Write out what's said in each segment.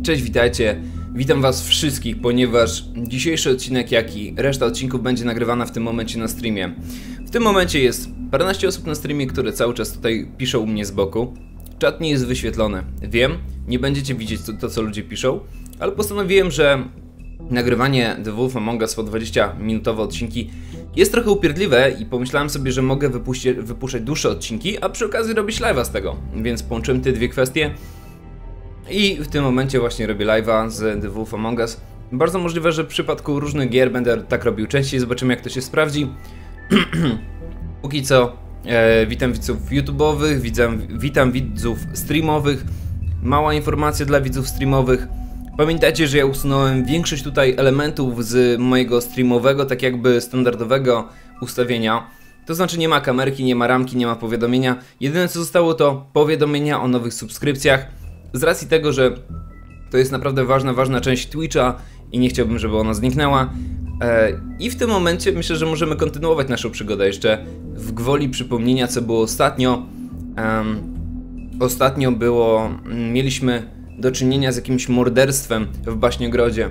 Cześć, witajcie. Witam was wszystkich, ponieważ dzisiejszy odcinek, jak i reszta odcinków będzie nagrywana w tym momencie na streamie. W tym momencie jest paręnaście osób na streamie, które cały czas tutaj piszą u mnie z boku. Czat nie jest wyświetlony. Wiem, nie będziecie widzieć to co ludzie piszą, ale postanowiłem, że nagrywanie The Wolf Among Us po 20-minutowe odcinki jest trochę upierdliwe i pomyślałem sobie, że mogę wypuszczać dłuższe odcinki, a przy okazji robić live'a z tego. Więc połączyłem te dwie kwestie. I w tym momencie właśnie robię live'a z The Wolf Among Us. Bardzo możliwe, że w przypadku różnych gier będę tak robił częściej, zobaczymy jak to się sprawdzi. Póki co witam widzów YouTube'owych, witam widzów streamowych. Mała informacja dla widzów streamowych. Pamiętajcie, że ja usunąłem większość tutaj elementów z mojego streamowego, tak jakby standardowego ustawienia. To znaczy nie ma kamerki, nie ma ramki, nie ma powiadomienia. Jedyne co zostało to powiadomienia o nowych subskrypcjach. Z racji tego, że to jest naprawdę ważna część Twitcha i nie chciałbym, żeby ona zniknęła. I w tym momencie myślę, że możemy kontynuować naszą przygodę jeszcze w gwoli przypomnienia, co było ostatnio. Mieliśmy do czynienia z jakimś morderstwem w Baśniogrodzie.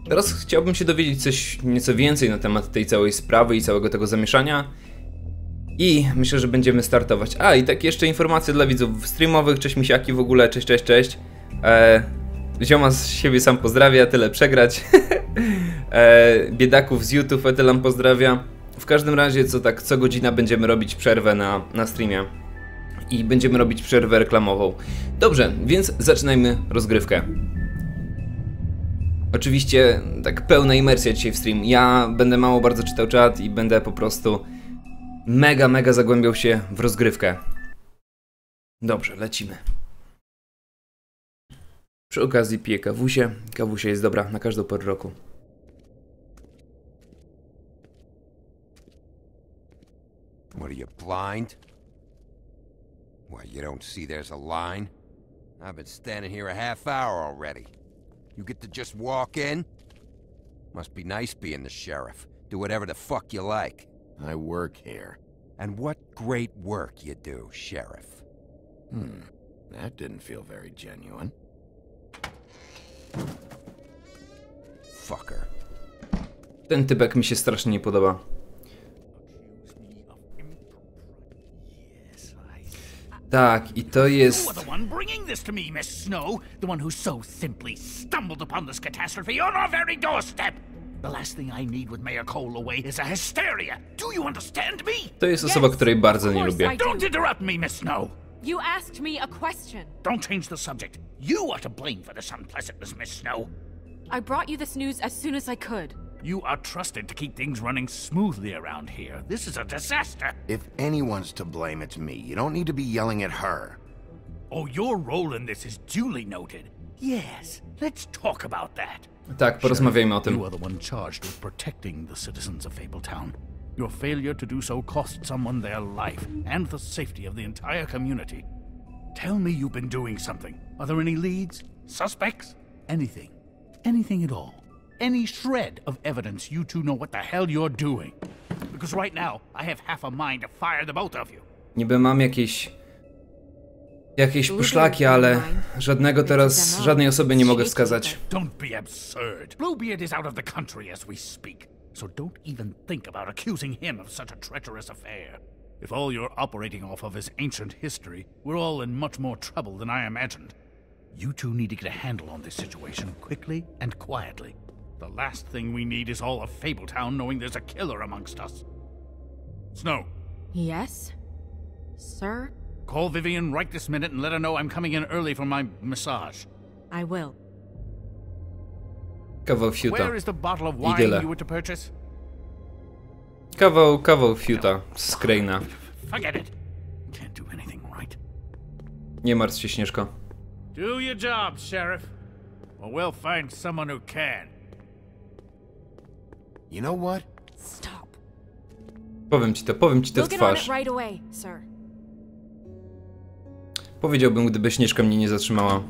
Teraz chciałbym się dowiedzieć coś nieco więcej na temat tej całej sprawy i całego tego zamieszania. I myślę, że będziemy startować. A, i tak jeszcze informacje dla widzów streamowych. Cześć misiaki w ogóle, cześć. Zioma z siebie sam pozdrawia, tyle przegrać. Biedaków z YouTube Etelam pozdrawia. W każdym razie, co godzina będziemy robić przerwę na streamie. I będziemy robić przerwę reklamową. Dobrze, więc zaczynajmy rozgrywkę. Oczywiście, tak pełna imersja dzisiaj w stream. Ja będę mało bardzo czytał czat i będę po prostu mega zagłębiał się w rozgrywkę. Dobrze, lecimy. Przy okazji piję kawusię. Kawusia jest dobra na każdą porę roku. What are you, blind? Why, you don't see there's a line? I've been standing here a half hour already. You get to just walk in? Must be nice being the sheriff. Do whatever the fuck you like. I work here. And what great work you do, Sheriff. That didn't feel very genuine. Fucker. Ten typek mi się strasznie nie podoba. Tak, i to jest... You are the one bringing this to me, Miss Snow. The one who so simply stumbled upon this catastrophe on our very doorstep. The last thing I need with Mayor Cole away is a hysteria. Do you understand me? To jest osoba, której bardzo nie lubię. Don't interrupt me, Miss Snow. You asked me a question. Don't change the subject. You are to blame for this unpleasantness, Miss Snow. I brought you this news as soon as I could. You are trusted to keep things running smoothly around here. This is a disaster. If anyone's to blame, it's me. You don't need to be yelling at her. Oh, your role in this is duly noted. Yes, let's talk about that. Tak, porozmawiajmy o tym. You are the one charged with protecting the citizens of Fabletown. Your failure to do so cost someone their life and the safety of the entire community. Tell me you've been doing something. Are there any leads? Suspects? Anything. Anything at all. Any shred of evidence you two know what the hell you're doing. Because right now, I have half a mind to fire the both of you. Niby mam jakieś poszlaki, ale żadnej osobie nie mogę wskazać. Don't be absurd. Bluebeard is out of the country as we speak. So don't even think about accusing him of such a treacherous affair. If all you're operating off of is ancient history, we're all in much more trouble than I imagined. You two need to get a handle on this situation quickly and quietly. The last thing we need is all of Fabletown knowing there's a killer amongst us. Snow. Yes? Sir? Call Vivian right this minute and let her know I'm coming in early for my massage. I will. Kawał fiuta. Where is the bottle of I wine tyle. you were to purchase? Kawał fiuta z Kraina. Forget it. Can't do anything right. Nie martw się, Śnieżko. Do your job, Sheriff. Or we'll find someone who can. You know what? Stop. Powiem ci to w We'll get on it twarz. right away, sir. Powiedziałbym, gdyby Śnieżka mnie nie zatrzymała.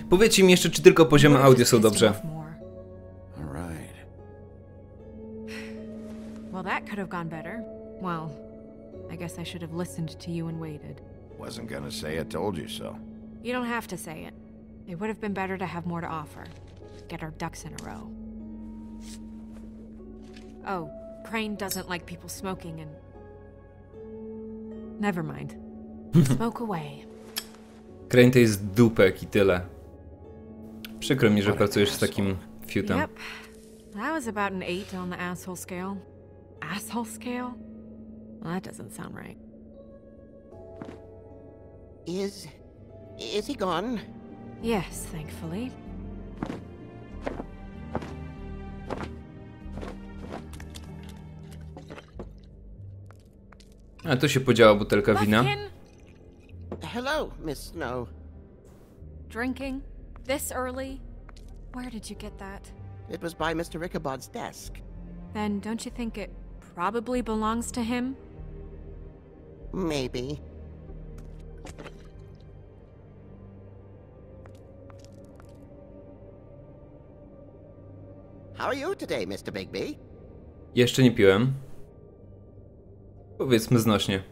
Powiedzcie mi jeszcze, czy tylko poziomy audio są dobrze. All right. Well, that could have gone better. Well, I guess I should have listened to you and waited. Wasn't gonna say I told you so. You don't have to say it. It would have been better to have more to offer. Get our ducks in a row. Oh, Crane doesn't like people smoking and... Never mind. Smoke away. Crane to jest dupek i tyle. Przykro mi, że pracujesz z takim fiutem. Yep. That was about an 8 on the asshole scale. Asshole scale? Well, that doesn't sound right. Is he gone? Yes, thankfully. A tu się podziała butelka wina. Buffkin? Hello, Miss Snow. Drinking? This early? Where did you get that? It was by Mr. Ichabod's desk. Then don't you think it probably belongs to him? Maybe. How are you today, Mr. Bigby? Jeszcze nie piłem. Powiedzmy znośnie.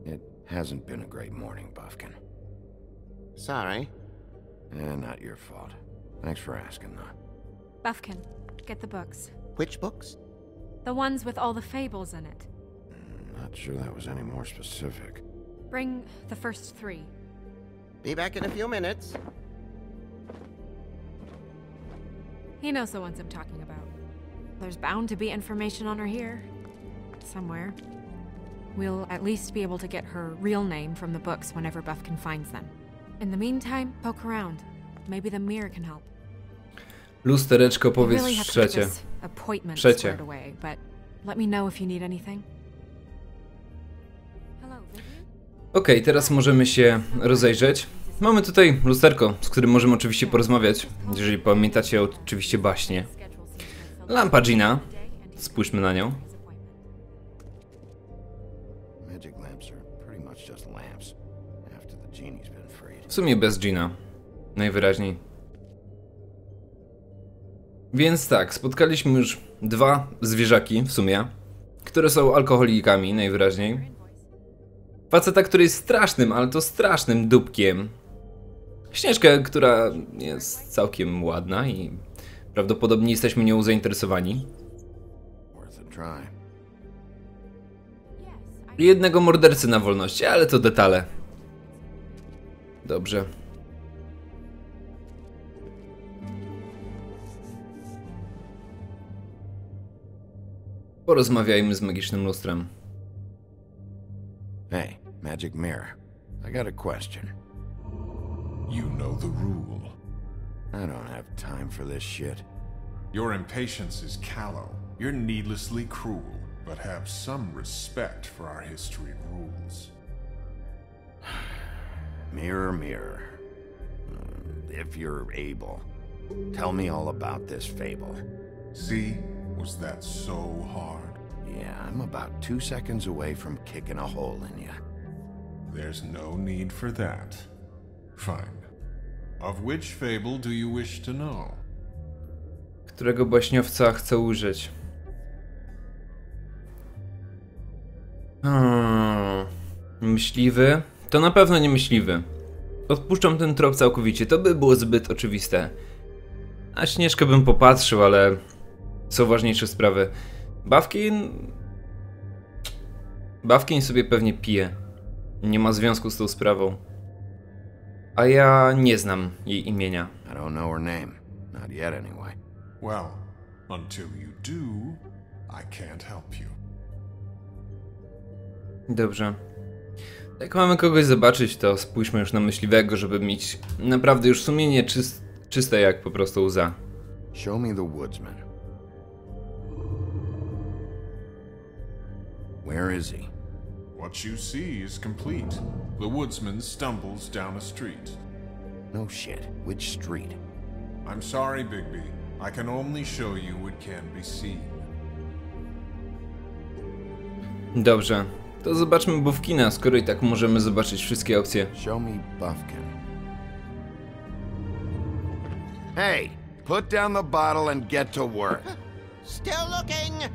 It hasn't been a great morning, Buffkin. Sorry. Not your fault. Thanks for asking, though. Buffkin, get the books. Which books? The ones with all the fables in it. Not sure that was any more specific. Bring the first 3. Be back in a few minutes. He knows the ones I'm talking about. There's bound to be information on her here. Somewhere. We'll at least be able to get her real name from the books whenever Buffkin finds them. In the meantime, poke around. Maybe the mirror can help. Lustereczko, I powiedz really have to get trzecie. this appointment Trzecie. squared away, but let me know if you need anything. Hello, Vivian? Okej, teraz możemy się rozejrzeć. Mamy tutaj lusterko, z którym możemy oczywiście porozmawiać, jeżeli pamiętacie oczywiście baśnie. Lampa Gina. Spójrzmy na nią. Magic lamps are pretty much just lamps after the genie's been freed. W sumie bez Gina. Najwyraźniej. Więc tak, spotkaliśmy już 2 zwierzaki w sumie, które są alkoholikami najwyraźniej. Faceta, który jest strasznym, ale to strasznym dupkiem. Śnieżkę, która jest całkiem ładna i prawdopodobnie jesteśmy nią zainteresowani. Worth a try. I jednego mordercy na wolności, ale to detale. Dobrze. Porozmawiajmy z magicznym lustrem. Hey, magic mirror. I got a question. You know the rule. I don't have time for this shit. Your impatience is callow. You're needlessly cruel, but have some respect for our history and rules. Mirror, mirror. If you're able, tell me all about this fable. See? Was that so hard? Yeah, I'm about 2 seconds away from kicking a hole in you. There's no need for that. Fine. Of which fable do you wish to know? Którego baśniowca chcę użyć? Myśliwy? To na pewno nie myśliwy. Odpuszczam ten trop całkowicie, to by było zbyt oczywiste. Na Śnieżkę bym popatrzył, ale są ważniejsze sprawy. Buffkin sobie pewnie pije. Nie ma związku z tą sprawą. A ja nie znam jej imienia. I don't know her name. Not yet, anyway. Well, until you do, I can't help you. Dobrze. Jak mamy kogoś zobaczyć, to spójrzmy już na myśliwego, żeby mieć naprawdę już sumienie czyste jak po prostu łza. Show me the woodsman. Where is he? What you see is complete. The woodsman stumbles down a street. No shit. Which street? I'm sorry, Bigby. I can only show you what can be seen. Dobrze. To zobaczmy Buffkina, skoro i tak możemy zobaczyć wszystkie opcje. Show me Buffkin. Hey, put down the bottle and get to work. Still looking!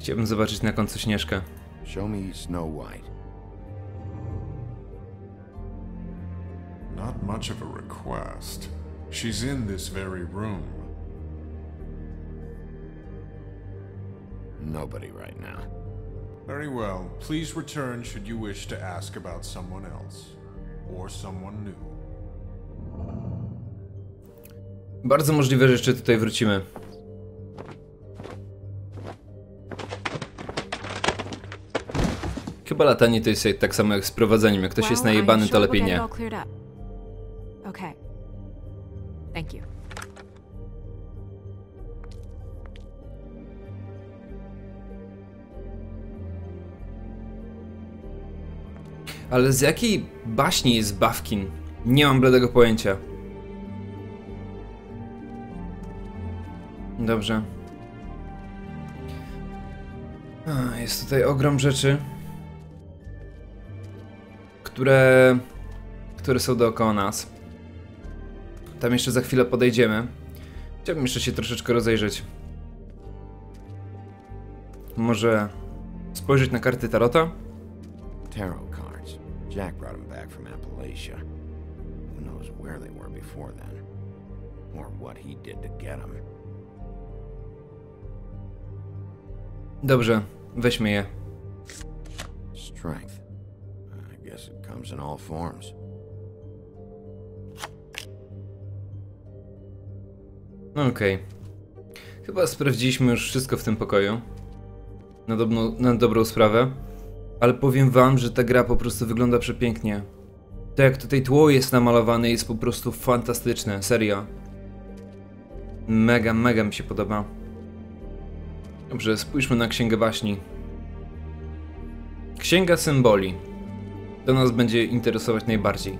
Chciałbym zobaczyć na końcu Śnieżkę. Show me Snow White. Not much of a request. She's in this very room. Nobody right now. Very well. Please return should you wish to ask about someone else. Or someone new. Bardzo możliwe, że jeszcze tutaj wrócimy. Chyba latanie to jest tak samo jak z prowadzeniem. Jak ktoś jest najebany, to lepiej nie. Okay. Thank you. Ale z jakiej baśni jest Bawkin? Nie mam bladego pojęcia. Dobrze. Jest tutaj ogrom rzeczy, które są dookoła nas. Tam jeszcze za chwilę podejdziemy. Chciałbym jeszcze się troszeczkę rozejrzeć. Może spojrzeć na karty Tarota? Tarot cards. Jack brought them back from Appalachia. Who knows where they were before then? Or what he did to get them. Dobrze, weźmy je. Strength. I guess it comes in all forms. Okej. Chyba sprawdziliśmy już wszystko w tym pokoju. Na dobrą sprawę. Ale powiem wam, że ta gra po prostu wygląda przepięknie. To jak tutaj tło jest namalowane jest po prostu fantastyczne, serio. Mega, mega mi się podoba. Dobrze, spójrzmy na Księgę Baśni. Księga Symboli. To nas będzie interesować najbardziej.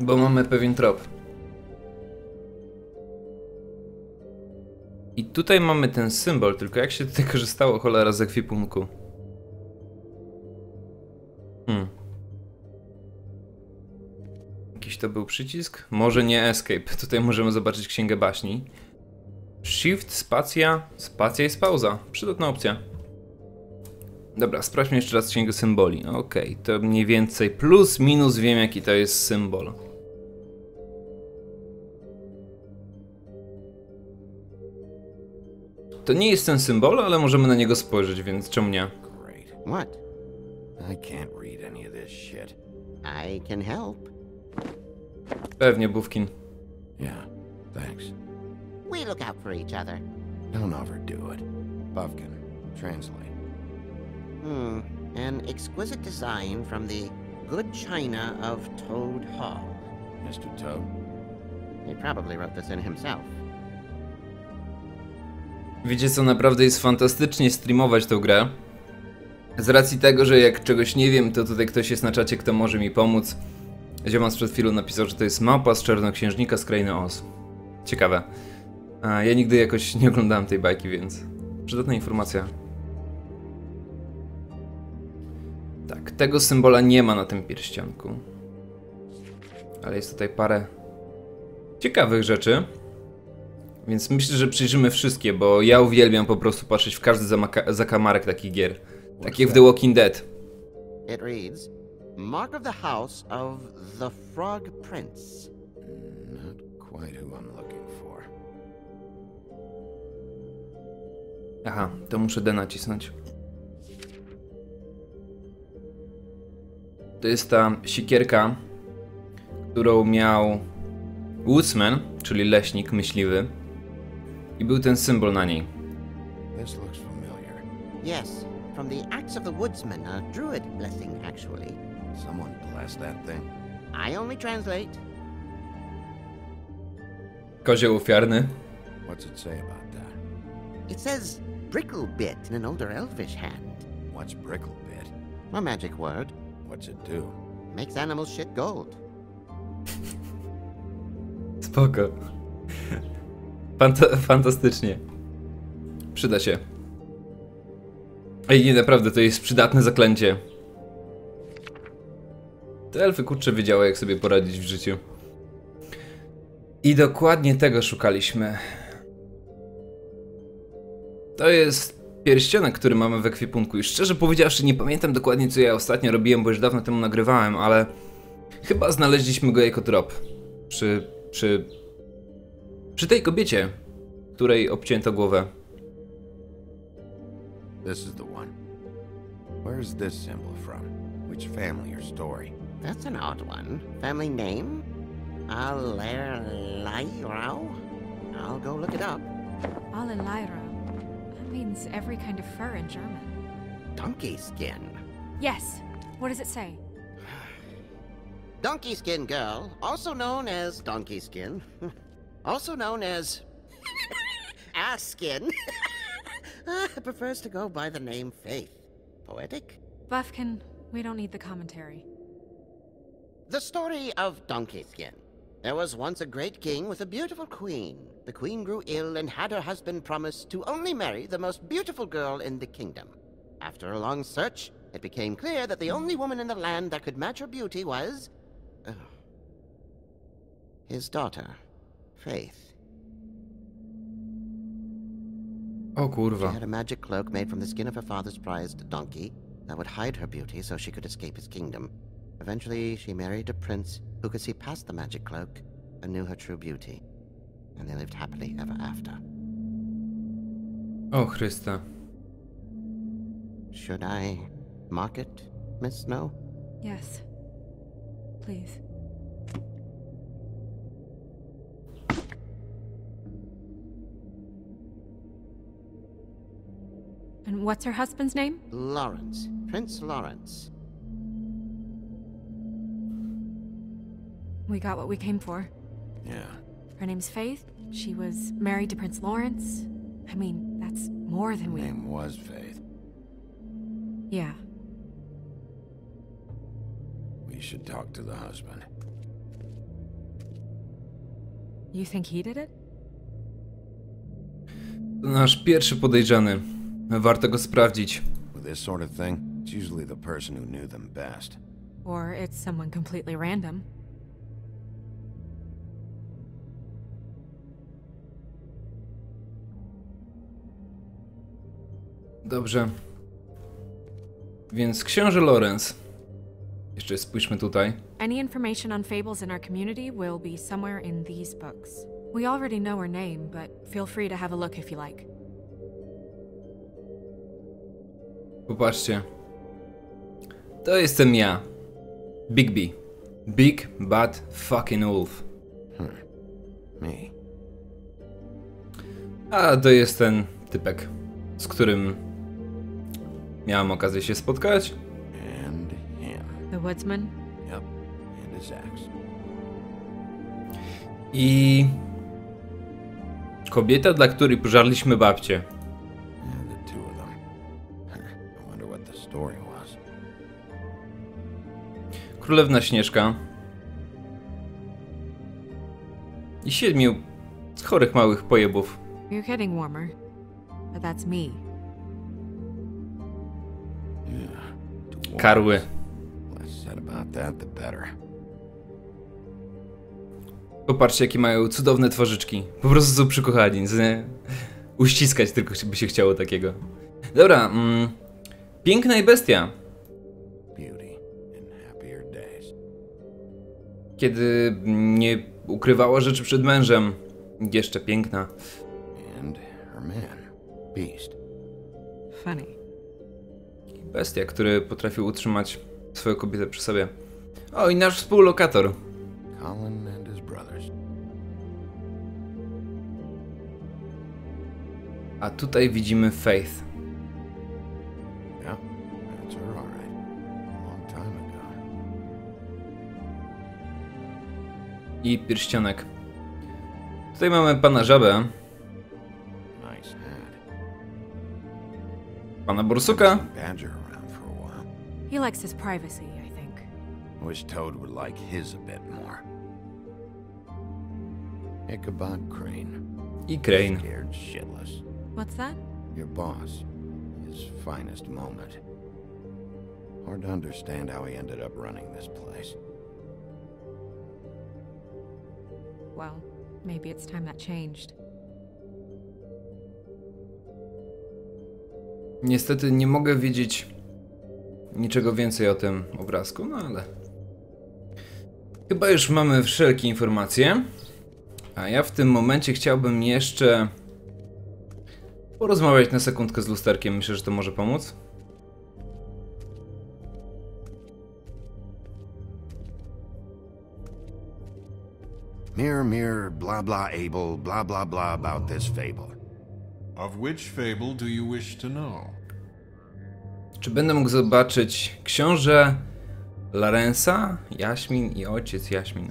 Bo mamy pewien trop. I tutaj mamy ten symbol, tylko jak się tutaj korzystało, cholera, z ekwipunku? Jakiś to był przycisk? Może nie Escape. Tutaj możemy zobaczyć Księgę Baśni. Shift, spacja. Spacja jest pauza. Przydatna opcja. Dobra, sprawdźmy jeszcze raz Księgę Symboli. Okej, to mniej więcej plus minus wiem, jaki to jest symbol. To nie jest ten symbol, ale możemy na niego spojrzeć, więc czemu nie? Great. What? I can't read any of this shit. I can help. Pewnie, Bufkin. Yeah, thanks. We look out for each other. Don't overdo it. Bufkin, translate. An exquisite design from the good china of Toad Hall. Mr. Toad? He probably wrote this in himself. Wiecie co, naprawdę jest fantastycznie streamować tę grę. Z racji tego, że jak czegoś nie wiem, to tutaj ktoś jest na czacie, kto może mi pomóc. Ziomas przed chwilą napisał, że to jest mapa z Czarnoksiężnika z krainy Oz. Ciekawe. Ja nigdy jakoś nie oglądałem tej bajki, więc przydatna informacja. Tak, tego symbola nie ma na tym pierścionku. Ale jest tutaj parę ciekawych rzeczy. Więc myślę, że przyjrzymy wszystkie, bo ja uwielbiam po prostu patrzeć w każdy zakamarek takich gier. Tak jak w The Walking Dead. It reads, Mark of the House of the Frog Prince. Not quite who I'm looking for. Aha, to muszę D nacisnąć. To jest ta siekierka, którą miał Woodsman, czyli leśnik, myśliwy. I był ten symbol na niej. This looks familiar. Yes, from the Acts of the Woodsman, a druid blessing, actually. Someone blessed that thing. I only translate. Kozioł ofiarny. What's it say about that? It says bricklebit in an older elvish hand. What's bricklebit? A magic word. What's it do? Makes animals shit gold. Spoko. Fantastycznie. Przyda się. Ej, nie, naprawdę, to jest przydatne zaklęcie. Te elfy, kurczę, wiedziały, jak sobie poradzić w życiu. I dokładnie tego szukaliśmy. To jest pierścionek, który mamy w ekwipunku. I szczerze powiedziawszy, nie pamiętam dokładnie, co ja ostatnio robiłem, bo już dawno temu nagrywałem, ale chyba znaleźliśmy go jako trop. Przy tej kobiecie, której obcięto głowę. This is the one. Where's this symbol from? Which family or story? That's an odd one. Family name? Alairao? I'll go look it up. Alalairo. That means every kind of fur in German. Donkey skin. Yes. What does it say? Donkey skin girl, also known as donkey skin. Also known as ass skin. Prefers to go by the name Faith. Poetic? Buffkin, we don't need the commentary. The story of Donkey Skin. There was once a great king with a beautiful queen. The queen grew ill and had her husband promise to only marry the most beautiful girl in the kingdom. After a long search, it became clear that the only woman in the land that could match her beauty was... his daughter, Faith. O She kurwa. had a magic cloak made from the skin of her father's prized donkey that would hide her beauty so she could escape his kingdom. Eventually, she married a prince who could see past the magic cloak and knew her true beauty. And they lived happily ever after. O Chryste. Should I mark it, Miss Snow? Yes. Please. And what's her husband's name? Lawrence. Prince Lawrence. We got what we came for. Yeah. Her name's Faith. She was married to Prince Lawrence. I mean, that's more than Her we... name was Faith. Yeah. We should talk to the husband. You think he did it? To nasz pierwszy podejrzany. Warto go sprawdzić. With this sort of thing, it's usually the person who knew them best. Or it's someone completely random. Dobrze. Więc książę Lorenz. Jeszcze spójrzmy tutaj. Any information on fables in our community will be somewhere in these books. We already know her name, but feel free to have a look if you like. Popatrzcie. To jestem ja. Bigby. Big Bad Fucking Wolf. Me. A to jest ten typek, z którym miałem okazję się spotkać. And him. The woodsman? Yep. And his axe. I kobieta, dla której pożarliśmy babcię. And the two of them. I wonder what the story was. Królewna Śnieżka. I 7 chorych małych pojebów. You're getting warmer. But that's me. Yeah. Dwarves. Karły. Less said about that, the better. Popatrzcie, jakie mają cudowne twarzyczki. Po prostu są przykochani, nie? Uściskać tylko by się chciało takiego. Dobra, piękna i bestia. Beauty in happier days. Kiedy nie ukrywała rzeczy przed mężem. Jeszcze piękna. And her man, Beast. Funny. Bestia, który potrafił utrzymać swoją kobietę przy sobie. O, i nasz współlokator. Colin and his brothers. A tutaj widzimy Faith. Yeah, that's her all right. A long time ago. I pierścionek. Tutaj mamy pana Żabę, Nice hat. pana Borsuka Badger around for a while. He likes his privacy, I think. Wish Toad would like his a bit more. Ichabod Crane. i Crane. Scared shitless. What's that? Your boss. His finest moment. Hard to understand how he ended up running this place. Well, maybe it's time that changed. Niestety nie mogę wiedzieć niczego więcej o tym obrazku, no ale... Chyba już mamy wszelkie informacje. A ja w tym momencie chciałbym jeszcze porozmawiać na sekundkę z lusterkiem. Myślę, że to może pomóc. Mirror, mirror, blah blah able, blah blah blah about this fable. Of which fable do you wish to know? Czy będę mógł zobaczyć książę Larensa, Jaśmin i ojciec Jaśmin?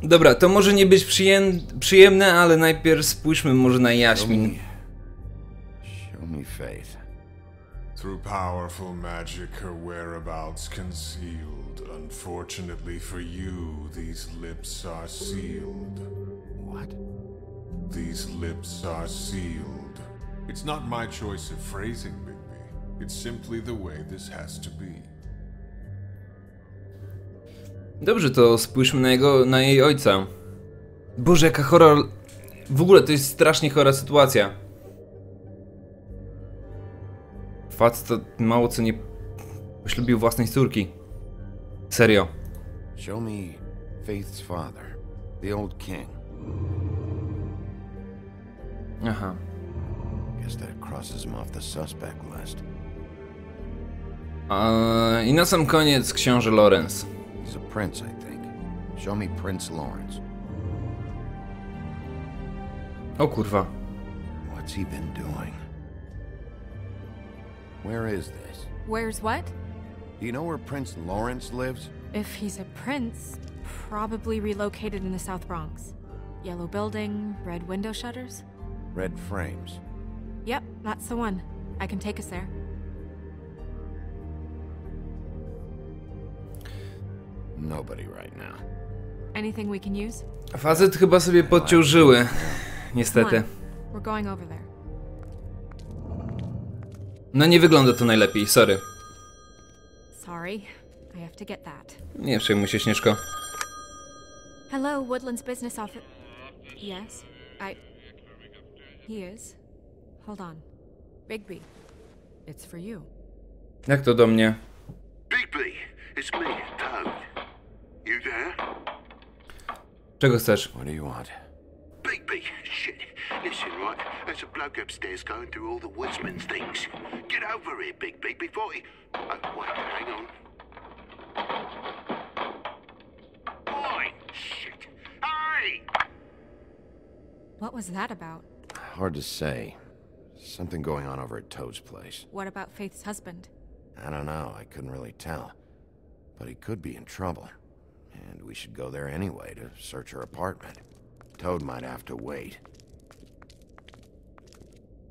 Dobra, to może nie być przyjemne, ale najpierw spójrzmy może na Jaśmin. Show me faith. Through powerful magic, her whereabouts concealed. Unfortunately for you, these lips are sealed. What? These lips are sealed. It's not my choice of phrasing, Bigby. It's simply the way this has to be. Dobrze, to spójrzmy na jej ojca. Boże, jaka chora... W ogóle to jest strasznie chora sytuacja. Facet to mało co nie poślubił własnej córki. Serio. Show me Faith's father, the old king. Aha. Guess that crosses him off the suspect list. I na sam koniec książę Lorenz. He's a prince, I think. Show me Prince Lawrence. O kurwa. What's he been doing? Where is this? Where's what? Do you know where Prince Lawrence lives? If he's a prince, probably relocated in the South Bronx. Yellow building, red window shutters. Red frames. Yep, that's the one. I can take us there. Nobody right now. Anything we can use? Facet chyba sobie podciął żyły. Niestety. Come on. We're going over there. No nie wygląda to najlepiej, sorry. Sorry, I have to get that. Nie przejmuj się, Śnieżko. Hello, Woodland's business office. Yes, He is. Hold on. Bigby, it's for you. Jak to do mnie? Bigby, it's me, Toad. You there? Czego chcesz? What do you want? Bigby, shit. Listen, right, there's a bloke upstairs going through all the woodsman's things. Get over here, Bigby, before he... Oh, wait, hang on. Oi, shit. Hey! What was that about? Hard to say. Something going on over at Toad's place. What about Faith's husband? I don't know, I couldn't really tell. But he could be in trouble. And we should go there anyway to search her apartment. Toad might have to wait.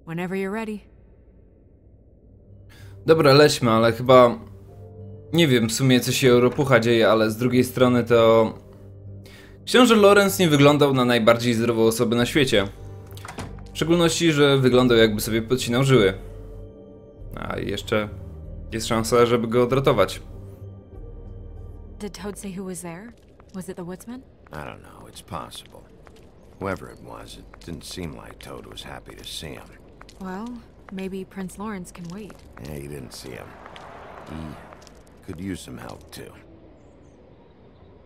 Whenever you're ready. Dobra, lećmy, ale chyba... Nie wiem w sumie co się Europucha dzieje, ale z drugiej strony to... Książę Lorenz nie wyglądał na najbardziej zdrową osobę na świecie. W szczególności, że wyglądał jakby sobie podcinał żyły. A jeszcze jest szansa, żeby go odratować. Did Toad say who was there? Was it the woodsman? I don't know, it's possible. Whoever it was, it didn't seem like Toad was happy to see him. Well, maybe Prince Lawrence can wait. Yeah, he didn't see him. He could use some help, too.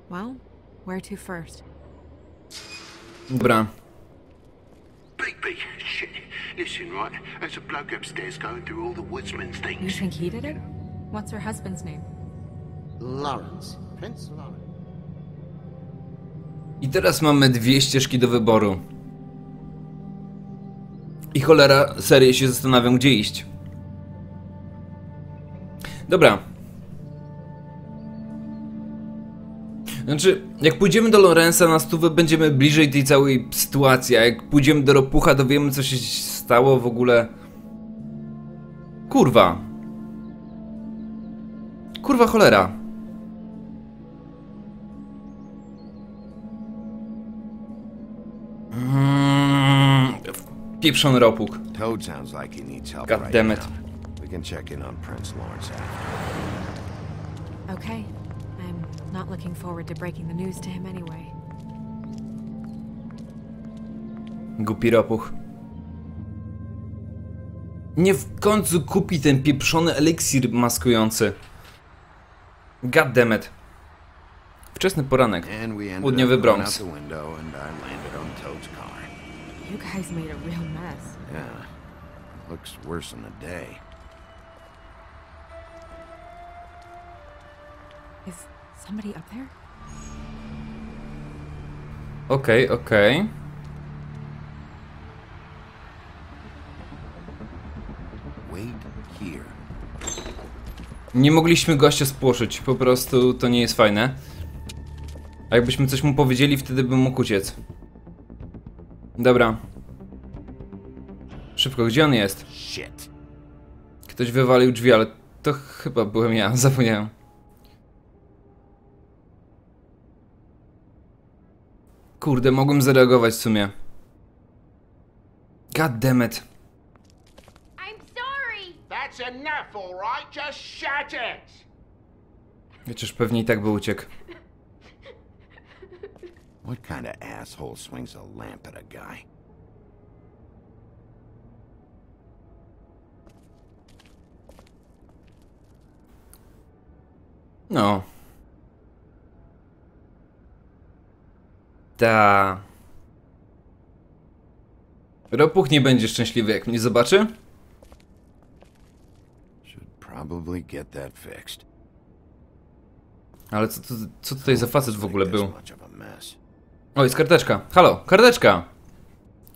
Well, where to first? Dobra. Bigby, shit. Listen, right, there's a bloke upstairs going through all the woodsman's You things. think he did it? What's her husband's name? Lawrence. Prince Lawrence. I teraz mamy dwie ścieżki do wyboru. I cholera, serio się zastanawiam, gdzie iść. Dobra. Znaczy, jak pójdziemy do Lorenza na stówę, będziemy bliżej tej całej sytuacji, a jak pójdziemy do Ropucha, to wiemy, co się stało w ogóle. Kurwa. Kurwa cholera. Pieprzony Ropuch. Toad sounds like he needs help God right damn it. now. We can check in on Prince Lawrence after. Okay. I'm not looking forward to breaking the news to him anyway. Głupi Ropuch. Nie w końcu kupi ten pieprzony eliksir maskujący. God damn it. Wczesny poranek. Południowy Bronx. You guys made a real mess. Yeah. Looks worse in the day. Is somebody up there? Okej, okej. Wait here. Nie mogliśmy gościa spłoszyć, po prostu to nie jest fajne. A jakbyśmy coś mu powiedzieli, wtedy bym mógł uciec. Dobra. Szybko, gdzie on jest? Shit. Ktoś wywalił drzwi, ale to chyba byłem ja, zapomniałem. Kurde, mogłem zareagować w sumie. God damn it. I'm sorry. That's enough, all right? Just shut it. Chociaż pewnie i tak by uciekł. What kind of asshole swings a lamp at a guy? No. Ta. Ropuch nie będzie szczęśliwy, jak mnie zobaczy. Should probably get that fixed. Ale co tutaj za facet w ogóle był? Much of a mess. O, jest karteczka. Halo, karteczka!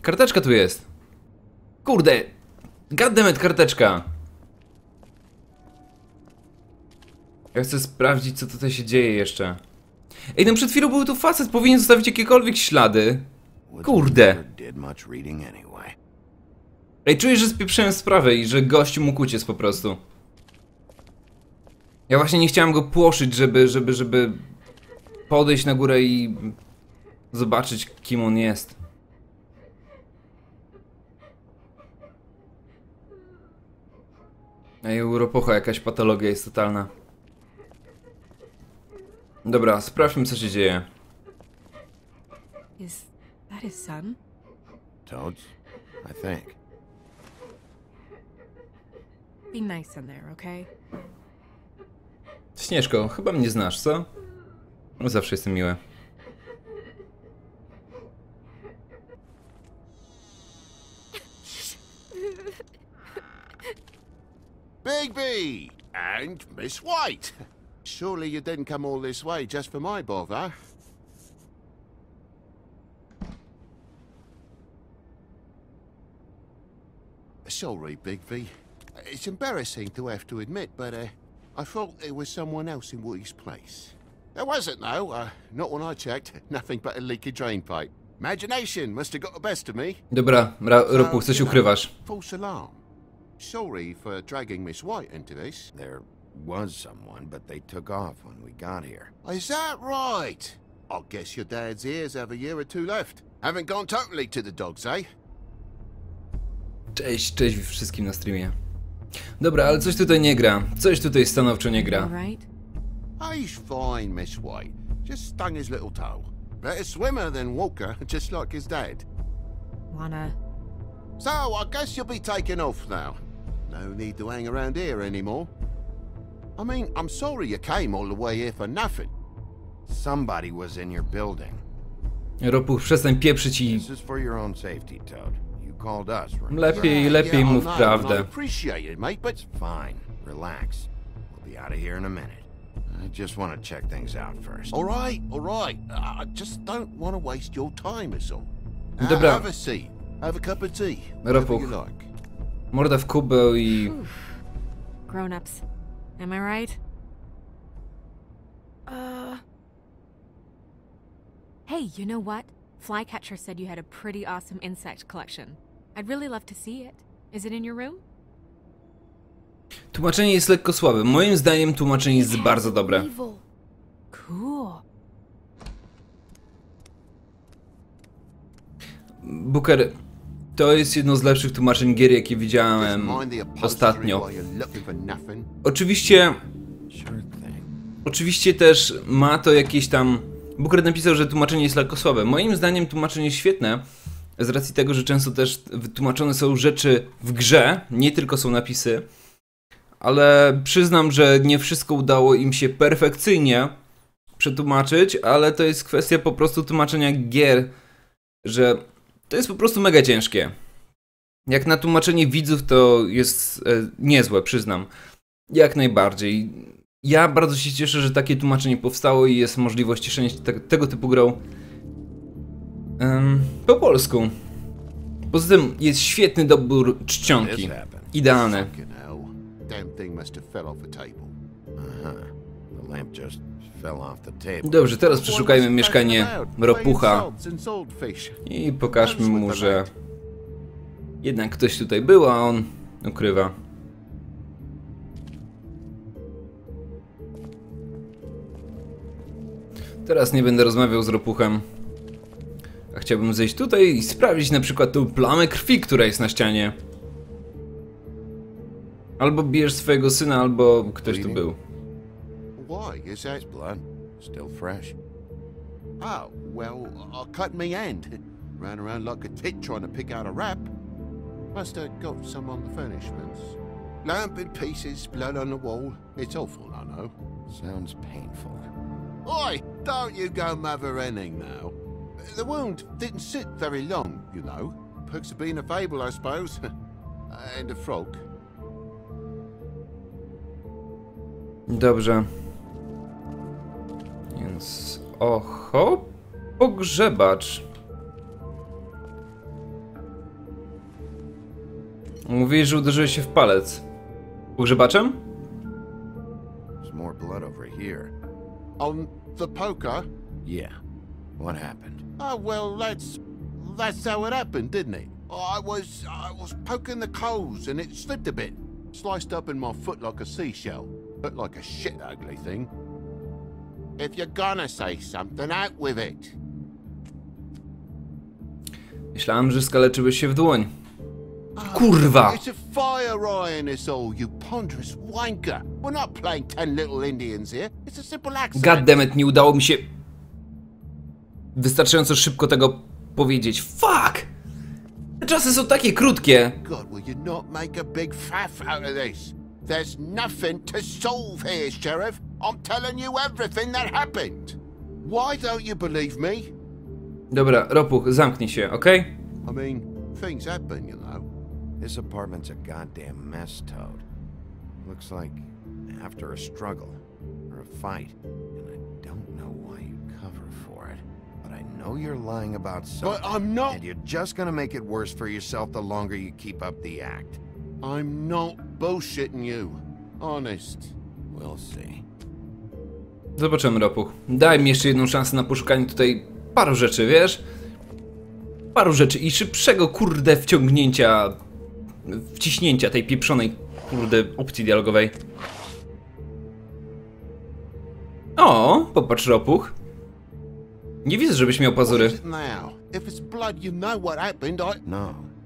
Karteczka tu jest. Kurde! Goddammit, karteczka! Ja chcę sprawdzić, co tutaj się dzieje jeszcze. Ej, no przed chwilą był tu facet, powinien zostawić jakiekolwiek ślady. Kurde! Ej, czuję, że spieprzyłem sprawę i że gościu mógł uciec po prostu. Ja właśnie nie chciałem go płoszyć, żeby podejść na górę i zobaczyć, kim on jest. Ej, u Ropucha jakaś patologia jest totalna. Dobra, sprawdźmy, co się dzieje. Is that his son? Toads? I think. Be nice in there, okay? Śnieżko, chyba mnie znasz, co? No, zawsze jestem miły. Bigby! And Miss White! Surely you didn't come all this way just for my bother? Sorry, Bigby. It's embarrassing to have to admit, but I thought there was someone else in Woody's place. There wasn't, though. Not when I checked. Nothing but a leaky drain pipe. Imagination must have got the best of me. Dobra, Ropuch, coś ukrywasz. False alarm. Sorry for dragging Miss White into this. There was someone, but they took off when we got here. Is that right? I guess your dad's ears have a year or two left. Haven't gone totally to the dogs, eh? Cześć, cześć wszystkim na streamie. Dobra, ale coś tutaj nie gra. Coś tutaj stanowczo nie gra. He's fine, Miss White. Just stung his little toe. Better swimmer than walker, just like his dad. Wanna... So, I guess you'll be taking off now. No need to hang around here anymore. I mean, I'm sorry you came all the way here for nothing. Somebody was in your building. Ropuch, przestań pieprzyć i... This is for your own safety, Toad. You called us, remember? Lepiej mów I prawdę. appreciate it, mate, but... Fine. Relax. We'll be out of here in a minute. I just want to check things out first. All right. I just don't want to waste your time, is all. Dobra. Have a seat. Have a cup of tea. Ropuch. Whatever you like. Morda w kubeł i... Grown-ups. Am I right? Hey, you know what? Flycatcher said you had a pretty awesome insect collection. I'd really love to see it. Is it in your room? Tłumaczenie jest lekko słabe. Moim zdaniem tłumaczenie jest bardzo dobre. Cool. Booker, to jest jedno z lepszych tłumaczeń gier, jakie widziałem ostatnio. Oczywiście też ma to jakieś tam... Booker napisał, że tłumaczenie jest lekko słabe. Moim zdaniem tłumaczenie jest świetne, z racji tego, że często też wytłumaczone są rzeczy w grze, nie tylko są napisy, ale przyznam, że nie wszystko udało im się perfekcyjnie przetłumaczyć, ale to jest kwestia po prostu tłumaczenia gier, że to jest po prostu mega ciężkie. Jak na tłumaczenie widzów to jest niezłe, przyznam. Jak najbardziej. Ja bardzo się cieszę, że takie tłumaczenie powstało i jest możliwość cieszenia się tego typu grą po polsku. Poza tym jest świetny dobór czcionki. Idealny. Dobrze, teraz przeszukajmy mieszkanie ropucha i pokażmy mu, że jednak ktoś tutaj był, a on ukrywa. Teraz nie będę rozmawiał z ropuchem. A chciałbym zejść tutaj i sprawdzić na przykład tą plamę krwi, która jest na ścianie. Albo bijesz swojego syna, albo ktoś tu był. Why? Is that blood? Still fresh. Oh, well, I cut me hand. Ran around like a tit trying to pick out a wrap. Must have got some on the furnishments. Lamp in pieces, blood on the wall. It's awful, I know. Sounds painful. Oi, don't you go mother-henning now. The wound didn't sit very long, you know. Perks of being a fable, I suppose. And a frog. Dobrze. Więc... Oho! Pogrzebacz. Mówisz, że uderzyłeś się w palec. Pogrzebaczem? There's more blood over here. On the poker? Yeah. What happened? Oh, well, that's how it happened, didn't it? I was poking the coals and it slipped a bit. Sliced up in my foot like a seashell. Looked like a shit ugly thing. If you're gonna say something, out with it. Myślałem, że skaleczyłeś się w dłoń. Kurwa! It's a fire eye in this all, you ponderous wanker. We're not playing 10 little Indians here. It's a simple accident. Goddammit, nie udało mi się wystarczająco szybko tego powiedzieć. Fuck! Te czasy są takie krótkie. God, will you not make a big faff out of this? There's nothing to solve here, Sheriff. I'm telling you everything that happened. Why don't you believe me? Dobra, ropuch, zamknij się, okej? I mean, things happen, you know. This apartment's a goddamn mess, Toad. Looks like after a struggle or a fight, and I don't know why you cover for it. But I know you're lying about something. But I'm not. And you're just gonna make it worse for yourself the longer you keep up the act. I'm not bullshitting you. Honest. We'll see. Zobaczymy, ropuch. Daj mi jeszcze jedną szansę na poszukanie tutaj paru rzeczy, wiesz? Paru rzeczy i szybszego, kurde, wciśnięcia tej pieprzonej, kurde, opcji dialogowej. O, popatrz, ropuch. Nie widzę, żebyś miał pazury. No,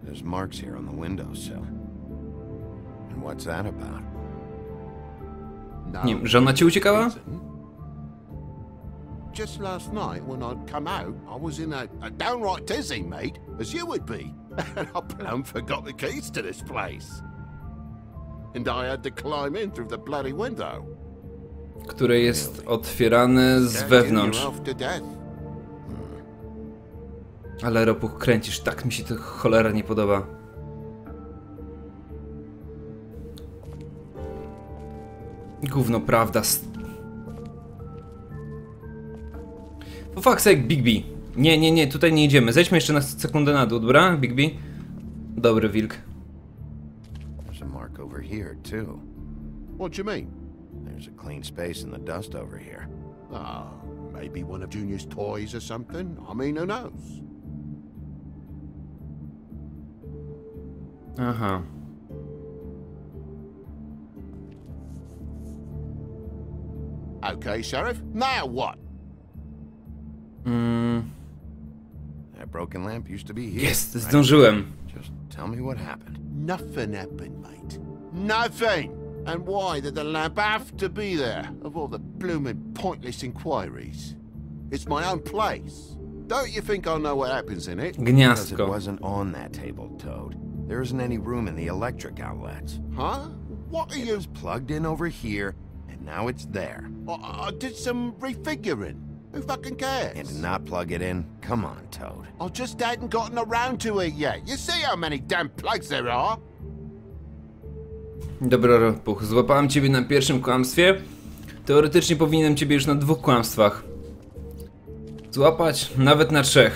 there's marks here on the windowsill. And what's that about? Nie wiem, żona ci uciekała? Just last night, when I'd come out, I was in a downright tizzy, mate, as you would be. And I plumb forgot the keys to this place. And I had to climb in through the bloody window. Które jest otwierane z wewnątrz. Ale ropuch, kręcisz, tak mi się to cholera nie podoba. Gówno, prawda. Po fuck's sake, Bigby. Nie, tutaj nie idziemy. Zejdźmy jeszcze na sekundę na dół, dobra, Bigby? Dobry wilk. There's a mark over here, too. What do you mean? There's a clean space in the dust over here. Oh, maybe one of Junior's toys or something. I mean, who knows? Aha. Okay, Sheriff. Now what? That broken lamp used to be here. Jest, zdążyłem. Just tell me what happened. Nothing happened, mate. Nothing! And why did the lamp have to be there, of all the blooming pointless inquiries? It's my own place. Don't you think I know what happens in it? Because it Gniazdko. wasn't on that table, Toad. There isn't any room in the electric outlets. Huh? What are It you... was plugged in over here, and now it's there. I did some refiguring. Who fucking cares? And to not plug it in? Come on, Toad. I just hadn't gotten around to it yet. You see how many damn plugs there are? Dobra, Ropuch, złapałem ciebie na pierwszym kłamstwie. Teoretycznie powinienem ciebie już na 2 kłamstwach złapać, nawet na 3.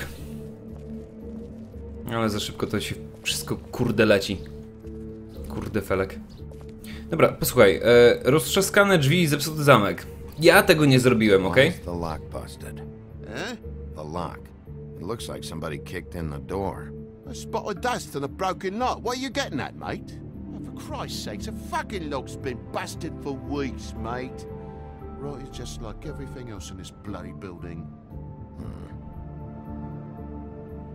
Ale za szybko to się wszystko kurde leci. Kurde felek. Dobra, posłuchaj, roztrzaskane drzwi i zepsuty zamek. Ja tego nie zrobiłem, okej? Why's the lock busted? Eh? The lock. It looks like somebody kicked in the door. A spot of dust and a broken lock. What are you getting at, mate? Oh, for Christ's sake, the fucking lock's been busted for weeks, mate. Right, it's just like everything else in this bloody building.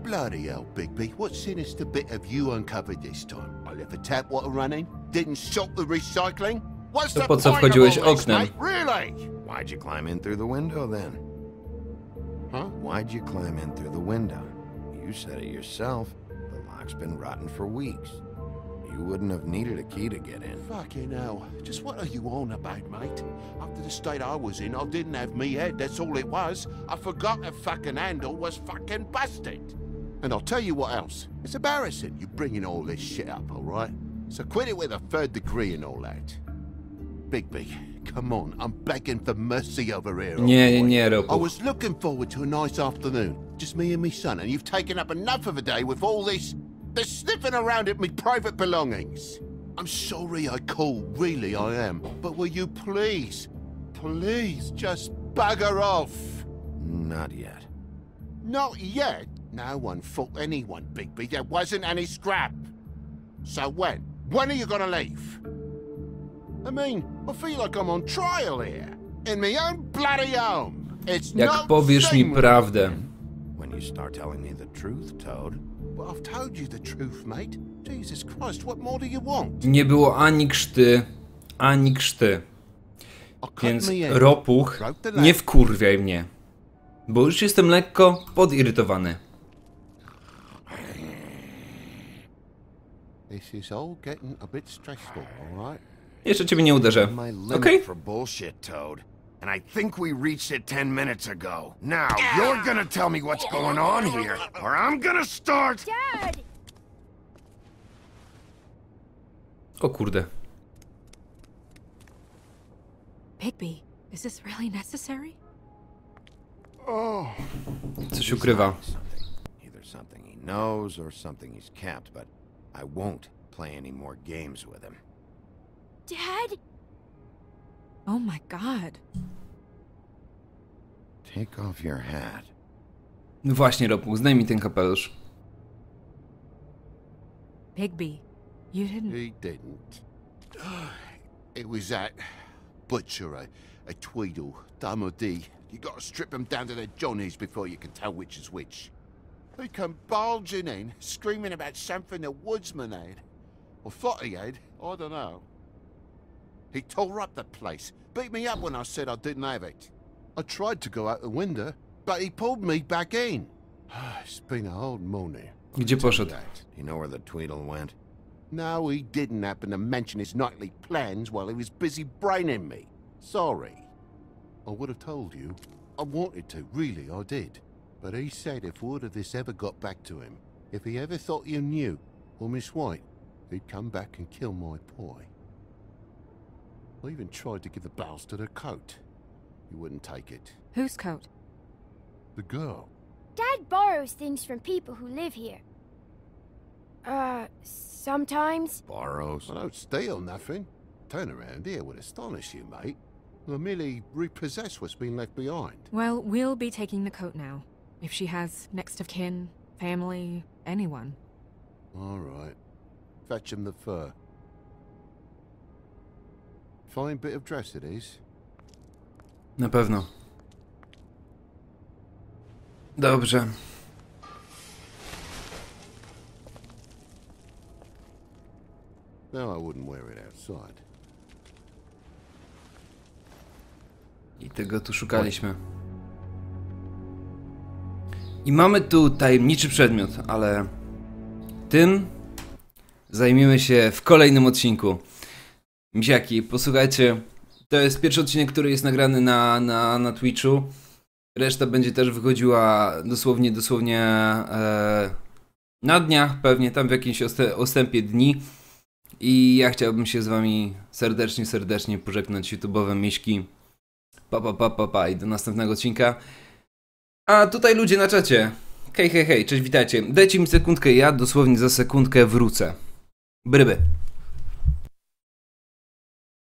Bloody hell, Bigby. What sinister bit have you uncovered this time? I left the tap water running? Didn't stop the recycling? What's To the po co point wchodziłeś of all this, oknem? mate? Really? Why'd you climb in through the window then? Huh? Why'd you climb in through the window? You said it yourself. The lock's been rotten for weeks. You wouldn't have needed a key to get in. Fucking hell. Just what are you on about, mate? After the state I was in, I didn't have me head, that's all it was. I forgot the fucking handle was fucking busted. And I'll tell you what else. It's embarrassing you bringing all this shit up, all right? So quit it with a 3rd degree and all that. Bigby, come on, I'm begging for mercy over here. Nie, I Ropuch. was looking forward to a nice afternoon. Just me and me son, and you've taken up enough of a day with all this sniffing around at me private belongings. I'm sorry I called, really I am. But will you please just bugger off? Not yet. Not yet? No one fought anyone, Bigby. There wasn't any scrap. So when? When are you gonna leave? I mean, I feel like I'm on trial here. In my own bloody home. It's Jak not powiesz mi seamless. prawdę. When you start telling me the truth, Toad. Well, I've told you the truth, mate. Jesus Christ, what more do you want? Nie było ani krzty, ani krzty. I cut Więc me head, Ropuch, broke the nie leg. wkurwiaj mnie. Bo już jestem lekko podirytowany. This is all getting a bit stressful, all right? Jeszcze ciebie nie uderzę. My limit Okej? for bullshit, Toad. And I think we reached it 10 minutes ago. Now, you're gonna tell me what's going on here, or I'm gonna start... Dad! O kurde. Bigby, is this really necessary? Coś ukrywa. Either something he knows or something he's kept, but I won't play any more games with him. Dad? Oh my god. Take off your hat. No właśnie, Ropuch, zdejmij ten kapelusz. Bigby, you didn't... He didn't. It was that butcher, a Tweedle, Dummer-D. You gotta strip them down to their johnnies before you can tell which is which. He come bulging in, screaming about something the woodsman had. Or thought he had, I don't know. He tore up the place, beat me up when I said I didn't have it. I tried to go out the window, but he pulled me back in. It's been a hard morning. Gdzie poszedł? Do you know where the Tweedle went? No, he didn't happen to mention his nightly plans while he was busy braining me. Sorry. I would have told you. I wanted to, really, I did. But he said if word of this ever got back to him, if he ever thought you knew, or Miss White, he'd come back and kill my boy. I even tried to give the bastard a coat. He wouldn't take it. Whose coat? The girl. Dad borrows things from people who live here. Sometimes. Borrows. I don't steal nothing. Turn around here would astonish you, mate. I merely repossess what's been left behind. Well, we'll be taking the coat now. If she has next of kin, family, anyone. All right. Fetch him the fur. Fine bit of dress it is. Na pewno. Dobrze. No, I wouldn't wear it outside. I tego tu szukaliśmy. I mamy tu tajemniczy przedmiot, ale tym zajmiemy się w kolejnym odcinku. Misiaki, posłuchajcie, to jest pierwszy odcinek, który jest nagrany na Twitchu. Reszta będzie też wychodziła dosłownie na dniach, pewnie tam w jakimś ostępie dni. I ja chciałbym się z wami serdecznie pożegnać, YouTube'owe miśki. Pa i do następnego odcinka. A tutaj ludzie na czacie. Hej, cześć, witajcie. Dajcie mi sekundkę, ja dosłownie za sekundkę wrócę. Bryby.